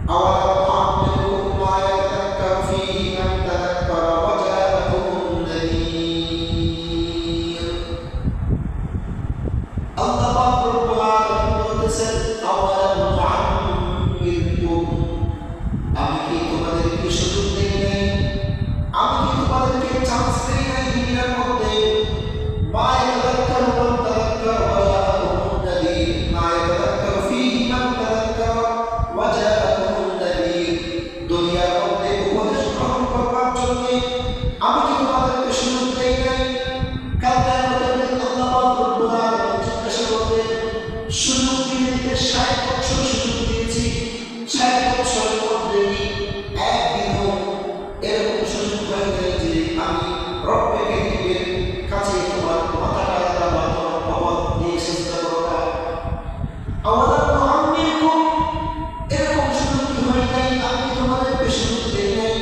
أولم نعمركم ما يتذكر فيه من تذكر وجاءكم النذير আল্লাহ পাক রব্বুল আলামিন বলতেছেন আওয়ালাম নুআম্মিরকুম আমি কি তোমাদেরকে সুযোগ দেই নাই আমি কি তোমাদেরকে চান্স দেই নাই দুনিয়ার মধ্যে মা ইয়াতাযাক্কারু মান তাযাক্কার ওয়া জাআকুমুন নাযীর মা ইয়াতাযাক্কারু ফীহি মান তাযাক্কার ওয়া জাআকুমুন নাযীর দুনিয়ার মধ্যে উপদেশ গ্রহণ করবার জন্য আমি কি তোমাদেরকে সুযোগ দেই নাই কাল কিয়ামতের দিন আল্লাহ পাক রব্বুল আলামিন জিজ্ঞাসা করবেন সুযোগ দিতে 60 বছর সুযোগ দিয়েছি 60 বছরের মধ্যে একদিনও এরকম সুযোগ হয় নাই যে আমি রব্বে কারীমের কাছে তোমার মাথাটা দাবা তোমার বাবা দিয়ে সিজদা করা আওয়ালাম নুআম্মিরকুম এরকম সুযোগ কি হয় নাই আমি তোমাদেরকে সুযোগ দেই নাই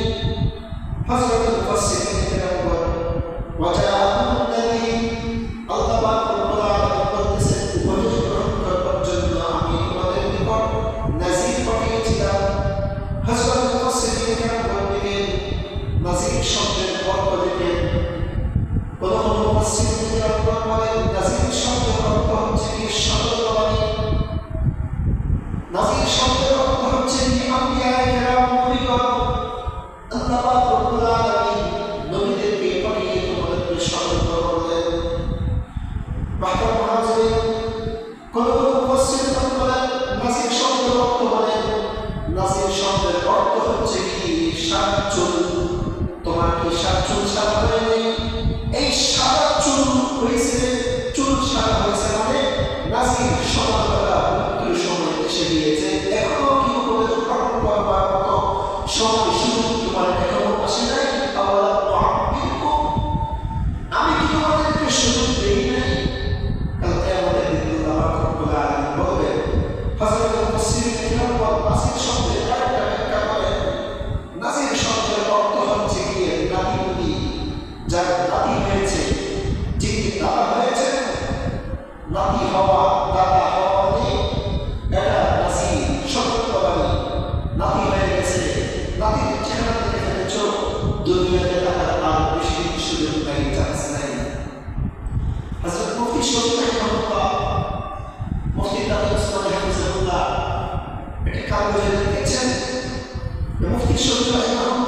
হযরত মুফাসসিরিন কেরাম বলেন ওয়া জাআকুমুন নাযীর আল্লাহ পাক রব্বুল আলামিন বলতেছেন উপদেশ গ্রহণ করবার জন্য আমি তোমাদের নিকট নাযীর পাঠিয়েছিলাম হযরত মুফাসসিরিন কেরাম বলেন নাযীর শব্দের অর্থ দেখেন কোন কোন মুফাসসিরিন কেরাম বলেন নাযীর শব্দের অর্থ হচ্ছে কি সতর্কবাণী নাযীর শব্দের অর্থ হচ্ছে কি আম্বিয়া কেরাম নবীগণ আল্লাহ পাক রব্বুল আলামিন নবীদেরকে পাঠিয়ে তোমাদেরকে সতর্ক করলেন বাহরা মুহাজিরিন কোন কোন মুফাসসিরিন বলেন নাযীর শব্দের অর্থ বলেন নাযীর শব্দের অর্থ হচ্ছে কি সাত চুল তোমার কি সাত চুল সাদা হয়নি এই সাদা চুল হয়েছে চুল সাদা হয়েছে মানে নাযীর সমাজবেলা মৃত্যুর সময় এসে গিয়েছে এখনো কি উপদেশ গ্রহণ করবার মতো সময় সুযোগ তোমার এখনো আসে নাই আওয়ালাম নুআম্মিরকুম আমি কি তোমাদেরকে সুযোগ দেই নাই কাল কিয়ামতের দিন আল্লাহ রব্বুল আলামিন বলবেন হযরত মুফাসসিরিন কেরাম নাযীর শব্দের আরেকটা ব্যাখ্যা করেন নাযীর শব্দের অর্থ হচ্ছে কি নাতি যার নাতি হয়েছে যিনি দাদা হয়েছে নাতি হওয়া দাদা হওয়া মানে এটা নাযীর সতর্কবাণী নাতি হয়ে গেছে নাতির চেহারা দেখে ফেলেছো দুনিয়াতে তার আর বেশি সুযোগ নাই চান্স নাই হযরত মুফতি শরীফ রাহিমাহুল্লাহ মুফতি তাকিউল ইসলাম হাফিজাহুল্লাহ এটা কাগজে লিখেছেন মুফতি শরীফ রাহিমাহুল্লাহ